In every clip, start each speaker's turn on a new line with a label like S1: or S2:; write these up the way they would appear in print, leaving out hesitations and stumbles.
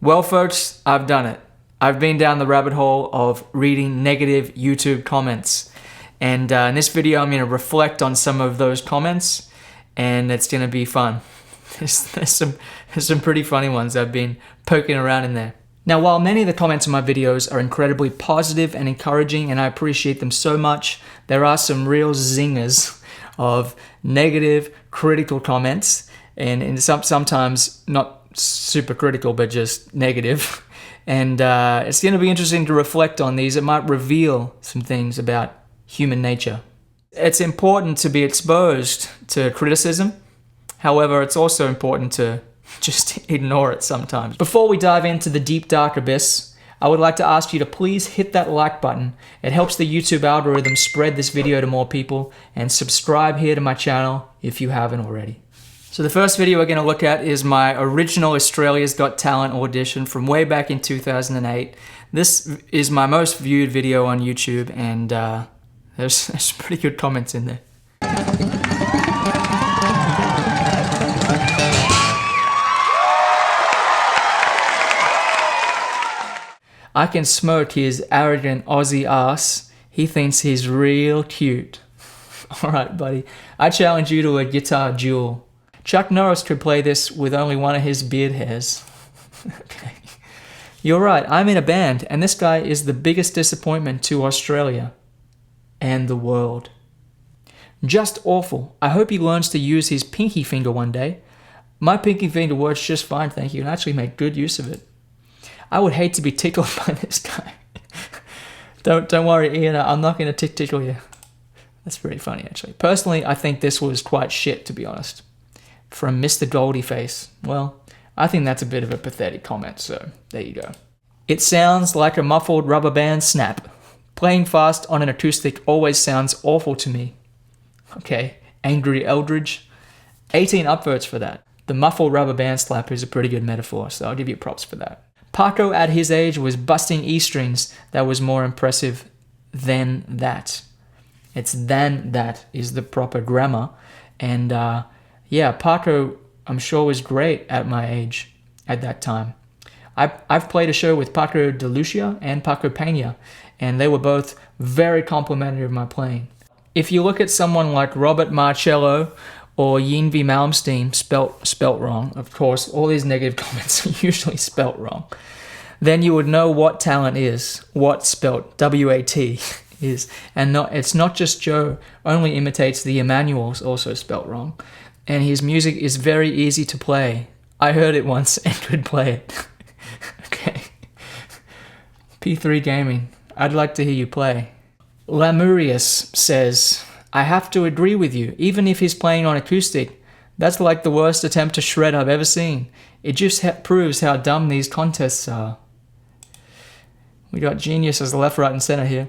S1: Well, folks, I've done it. I've been down the rabbit hole of reading negative YouTube comments. And in this video, I'm going to reflect on some of those comments, and it's going to be fun. There's some pretty funny ones I've been poking around in there. Now, while many of the comments in my videos are incredibly positive and encouraging, and I appreciate them so much, there are some real zingers of negative, critical comments, and sometimes not super critical, but just negative. And it's going to be interesting to reflect on these. It might reveal some things about human nature. It's important to be exposed to criticism. However, it's also important to just ignore it sometimes. Before we dive into the deep, dark abyss, I would like to ask you to please hit that like button. It helps the YouTube algorithm spread this video to more people, and subscribe here to my channel if you haven't already. So the first video we're going to look at is my original Australia's Got Talent audition from way back in 2008. This is my most viewed video on YouTube, and there's pretty good comments in there. I can smoke his arrogant Aussie ass. He thinks he's real cute. Alright, buddy. I challenge you to a guitar duel. Chuck Norris could play this with only one of his beard hairs. Okay. You're right, I'm in a band, and this guy is the biggest disappointment to Australia and the world. Just awful. I hope he learns to use his pinky finger one day. My pinky finger works just fine, thank you, and I actually make good use of it. I would hate to be tickled by this guy. Don't worry, Ian, I'm not going to tickle you. That's pretty funny, actually. Personally, I think this was quite shit, to be honest. From Mr. Goldieface. Well, I think that's a bit of a pathetic comment, so there you go. It sounds like a muffled rubber band snap. Playing fast on an acoustic always sounds awful to me. Okay, Angry Eldridge. 18 upvotes for that. The muffled rubber band slap is a pretty good metaphor, so I'll give you props for that. Paco at his age was busting E strings. That was more impressive than that. It's than that is the proper grammar. And yeah, Paco, I'm sure, was great at my age at that time. I've played a show with Paco de Lucia and Paco Pena, and they were both very complimentary of my playing. If you look at someone like Robert Marcello or Yngwie Malmsteen, spelt wrong, of course, all these negative comments are usually spelt wrong, then you would know what talent is, what spelt W-A-T is. And it's not just Joe only imitates the Emmanuels, also spelt wrong. And his music is very easy to play. I heard it once and could play it. Okay. P3 Gaming, I'd like to hear you play. Lamurius says, I have to agree with you, even if he's playing on acoustic. That's like the worst attempt to shred I've ever seen. It just proves how dumb these contests are. We got Genius as the left, right, and center here.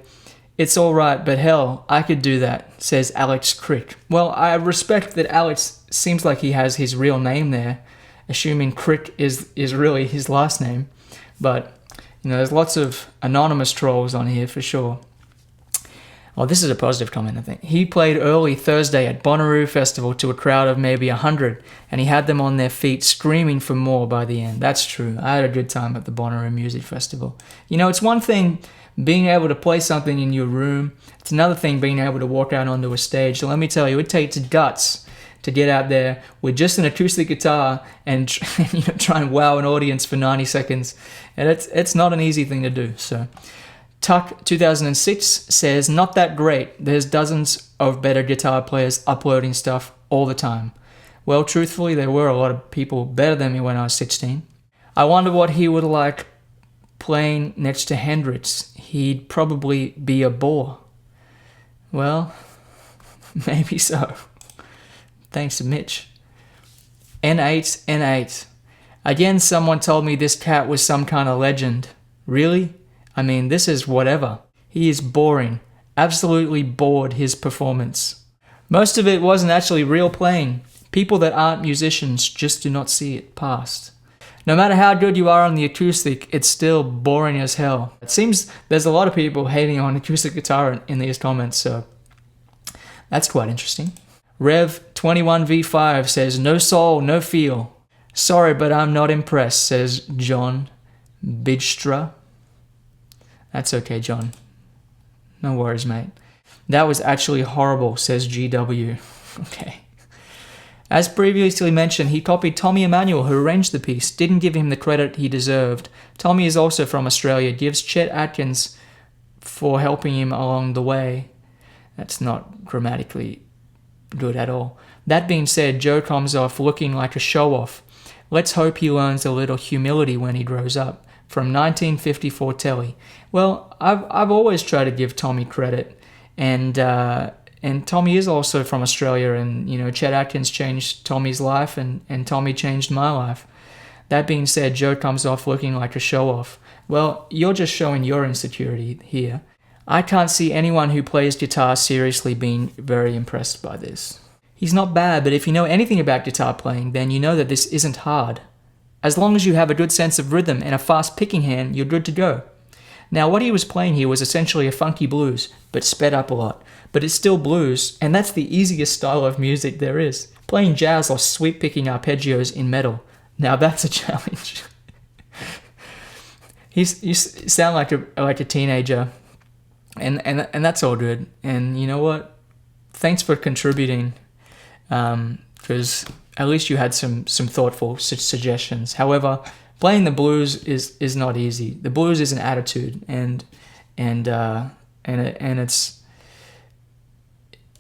S1: It's alright, but hell, I could do that, says Alex Crick. Well, I respect that Alex seems like he has his real name there, assuming Crick is really his last name. But, you know, there's lots of anonymous trolls on here for sure. Oh, this is a positive comment, I think. He played early Thursday at Bonnaroo Festival to a crowd of maybe 100, and he had them on their feet screaming for more by the end. That's true. I had a good time at the Bonnaroo Music Festival. You know, it's one thing being able to play something in your room. It's another thing being able to walk out onto a stage. So let me tell you, it takes guts to get out there with just an acoustic guitar and try and wow an audience for 90 seconds. And it's not an easy thing to do, so... Tuck 2006 says, not that great. There's dozens of better guitar players uploading stuff all the time. Well, truthfully, there were a lot of people better than me when I was 16. I wonder what he would like playing next to Hendrix. He'd probably be a bore. Well, maybe so. Thanks, Mitch. N8. Again, someone told me this cat was some kind of legend. Really? I mean, this is whatever. He is boring. Absolutely bored his performance. Most of it wasn't actually real playing. People that aren't musicians just do not see it past. No matter how good you are on the acoustic, it's still boring as hell. It seems there's a lot of people hating on acoustic guitar in these comments, so that's quite interesting. Rev21V5 says, no soul, no feel. Sorry, but I'm not impressed, says John. Bidstra. That's okay, John. No worries, mate. That was actually horrible, says GW. Okay. As previously mentioned, he copied Tommy Emmanuel, who arranged the piece, didn't give him the credit he deserved. Tommy is also from Australia, gives Chet Atkins for helping him along the way. That's not grammatically good at all. That being said, Joe comes off looking like a show-off. Let's hope he learns a little humility when he grows up. From 1954 telly. Well, I've always tried to give Tommy credit, and Tommy is also from Australia, and Chet Atkins changed Tommy's life, and Tommy changed my life. That being said, Joe comes off looking like a show-off. Well, you're just showing your insecurity here. I can't see anyone who plays guitar seriously being very impressed by this. He's not bad, but if you know anything about guitar playing, then you know that this isn't hard. As long as you have a good sense of rhythm and a fast picking hand, you're good to go. Now, what he was playing here was essentially a funky blues, but sped up a lot. But it's still blues, and that's the easiest style of music there is. Playing jazz or sweep picking arpeggios in metal. Now that's a challenge. You sound like a teenager, and that's all good. And you know what? Thanks for contributing, because at least you had some thoughtful suggestions. However, playing the blues is not easy. The blues is an attitude, and it's,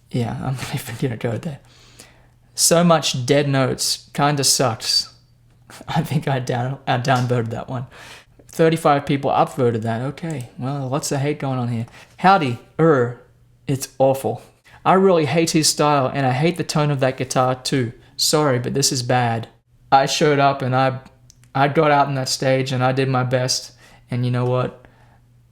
S1: yeah, I'm not even gonna go there. So much dead notes kinda sucks. I think I downvoted that one. 35 people upvoted that. Okay, well, lots of hate going on here. Howdy, it's awful. I really hate his style, and I hate the tone of that guitar too. Sorry, but this is bad. I showed up, and I got out on that stage, and I did my best, and you know what?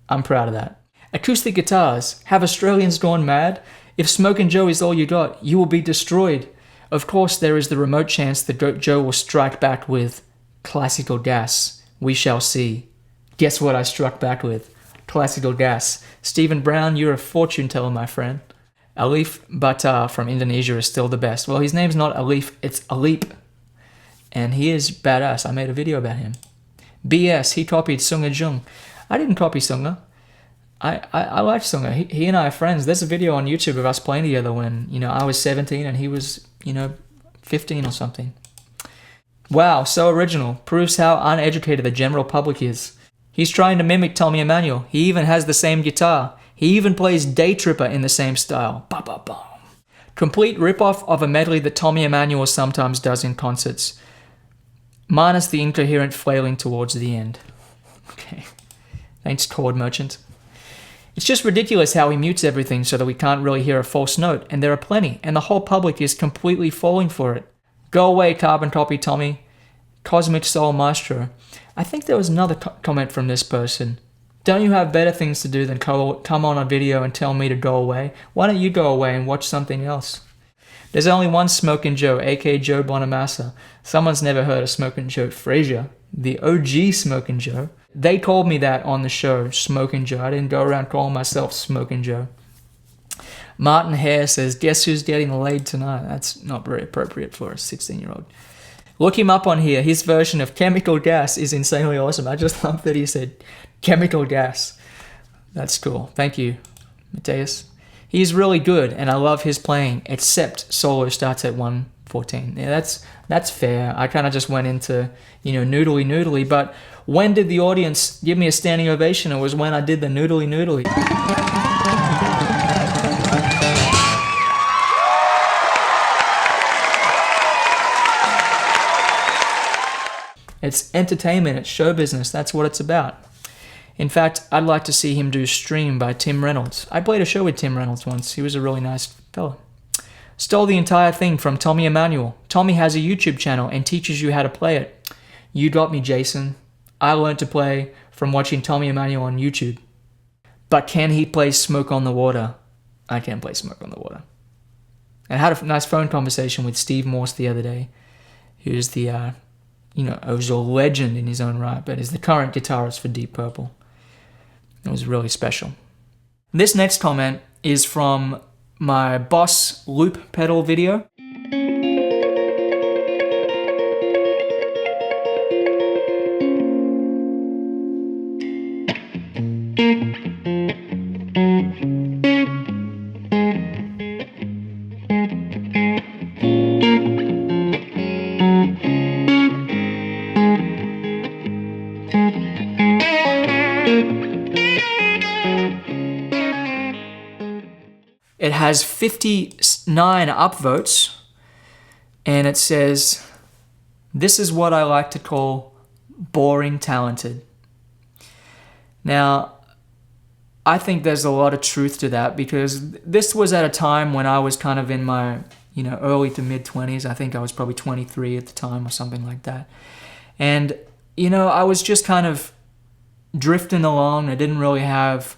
S1: I'm proud of that. Acoustic guitars. Have Australians gone mad? If Smokin' Joe is all you got, you will be destroyed. Of course, there is the remote chance that Joe will strike back with classical gas. We shall see. Guess what I struck back with? Classical gas. Stephen Brown, you're a fortune teller, my friend. Alif Batar from Indonesia is still the best. Well, his name's not Alif, it's Alip. And he is badass. I made a video about him. BS, he copied Sunga Jung. I didn't copy Sunga. I like Sunga. He and I are friends. There's a video on YouTube of us playing together when, I was 17 and he was, 15 or something. Wow, so original. Proves how uneducated the general public is. He's trying to mimic Tommy Emmanuel. He even has the same guitar. He even plays Day Tripper in the same style. Ba ba ba. Complete ripoff of a medley that Tommy Emmanuel sometimes does in concerts. Minus the incoherent flailing towards the end. Okay. Thanks, chord merchant. It's just ridiculous how he mutes everything so that we can't really hear a false note, and there are plenty, and the whole public is completely falling for it. Go away, carbon copy Tommy. Cosmic Soul Maestro. I think there was another comment from this person. Don't you have better things to do than come on a video and tell me to go away? Why don't you go away and watch something else? There's only one Smokin' Joe, aka Joe Bonamassa. Someone's never heard of Smokin' Joe Frazier, the OG Smokin' Joe. They called me that on the show, Smokin' Joe. I didn't go around calling myself Smokin' Joe. Martin Hare says, guess who's getting laid tonight? That's not very appropriate for a 16-year-old. Look him up on here. His version of Chemical Gas is insanely awesome. I just love that he said Chemical Gas. That's cool. Thank you, Mateus. He's really good, and I love his playing, except solo starts at 1:14. Yeah, that's fair. I kind of just went into, noodly, but when did the audience give me a standing ovation? It was when I did the noodly. It's entertainment, it's show business, that's what it's about. In fact, I'd like to see him do Stream by Tim Reynolds. I played a show with Tim Reynolds once. He was a really nice fella. Stole the entire thing from Tommy Emmanuel. Tommy has a YouTube channel and teaches you how to play it. You got me, Jason. I learned to play from watching Tommy Emmanuel on YouTube. But can he play Smoke on the Water? I can't play Smoke on the Water. I had a nice phone conversation with Steve Morse the other day, who's the, was a legend in his own right, but is the current guitarist for Deep Purple. It was really special. This next comment is from my Boss loop pedal video. It has 59 upvotes, and it says, "This is what I like to call boring talented." Now, I think there's a lot of truth to that, because this was at a time when I was kind of in my, early to mid 20s. I think I was probably 23 at the time or something like that. And, I was just kind of drifting along. I didn't really have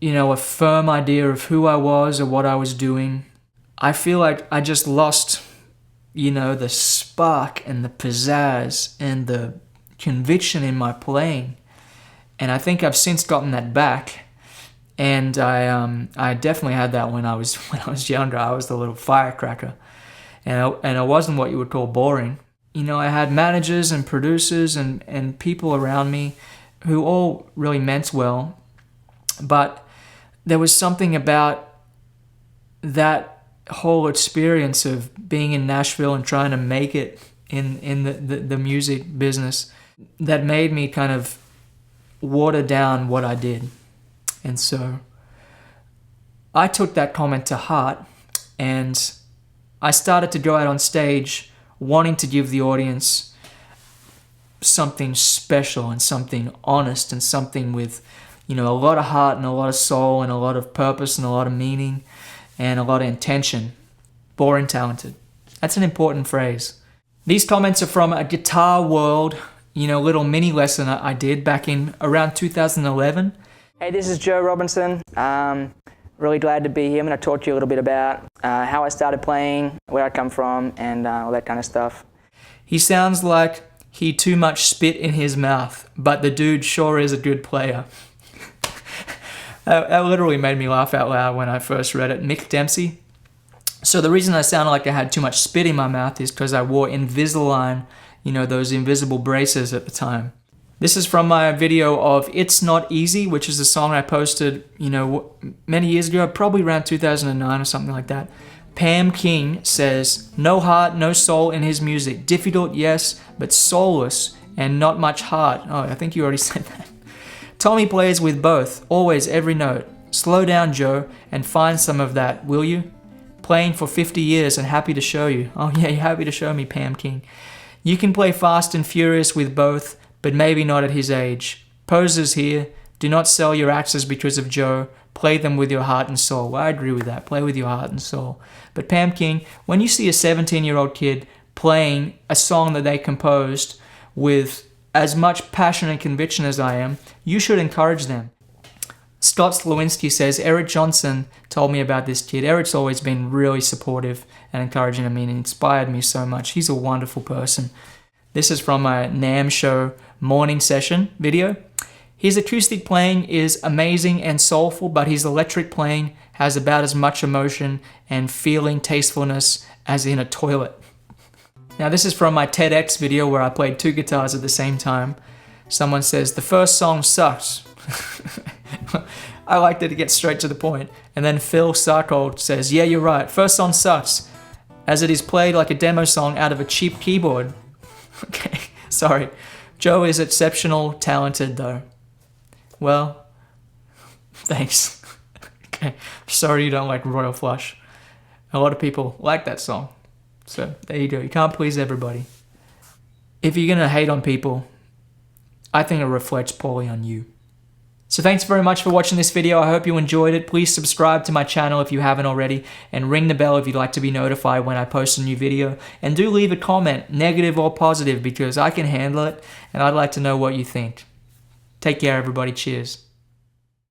S1: a firm idea of who I was or what I was doing. I feel like I just lost, the spark and the pizzazz and the conviction in my playing. And I think I've since gotten that back. And I definitely had that when I was younger. I was the little firecracker. And I wasn't what you would call boring. I had managers and producers and people around me who all really meant well. But there was something about that whole experience of being in Nashville and trying to make it in the music business that made me kind of water down what I did. And so I took that comment to heart, and I started to go out on stage wanting to give the audience something special and something honest and something with a lot of heart and a lot of soul and a lot of purpose and a lot of meaning and a lot of intention. Boring talented. That's an important phrase. These comments are from a Guitar World, little mini lesson I did back in around 2011.
S2: Hey, this is Joe Robinson. Really glad to be here. I'm going to talk to you a little bit about how I started playing, where I come from, and all that kind of stuff.
S1: He sounds like he too much spit in his mouth, but the dude sure is a good player. That literally made me laugh out loud when I first read it. Mick Dempsey. So the reason I sounded like I had too much spit in my mouth is because I wore Invisalign, those invisible braces at the time. This is from my video of It's Not Easy, which is a song I posted, many years ago, probably around 2009 or something like that. Pam King says, "No heart, no soul in his music. Difficult, yes, but soulless and not much heart." Oh, I think you already said that. Tommy plays with both, always, every note. Slow down, Joe, and find some of that, will you? Playing for 50 years and happy to show you. Oh yeah, you're happy to show me, Pam King. You can play fast and furious with both, but maybe not at his age. Posers here, do not sell your axes because of Joe. Play them with your heart and soul. Well, I agree with that. Play with your heart and soul. But Pam King, when you see a 17-year-old kid playing a song that they composed with as much passion and conviction as I am, you should encourage them. Scott Slowinski says, Eric Johnson told me about this kid. Eric's always been really supportive and encouraging of me and inspired me so much. He's a wonderful person. This is from my NAMM show morning session video. His acoustic playing is amazing and soulful, but his electric playing has about as much emotion and feeling tastefulness as in a toilet. Now this is from my TEDx video where I played two guitars at the same time. Someone says, the first song sucks. I liked it to get straight to the point. And then Phil Sarkold says, yeah, you're right. First song sucks, as it is played like a demo song out of a cheap keyboard. Okay, sorry. Joe is exceptional, talented though. Well, thanks. Okay, sorry you don't like Royal Flush. A lot of people like that song. So there you go. You can't please everybody. If you're going to hate on people, I think it reflects poorly on you. So thanks very much for watching this video. I hope you enjoyed it. Please subscribe to my channel if you haven't already, and ring the bell if you'd like to be notified when I post a new video. And do leave a comment, negative or positive, because I can handle it and I'd like to know what you think. Take care, everybody. Cheers.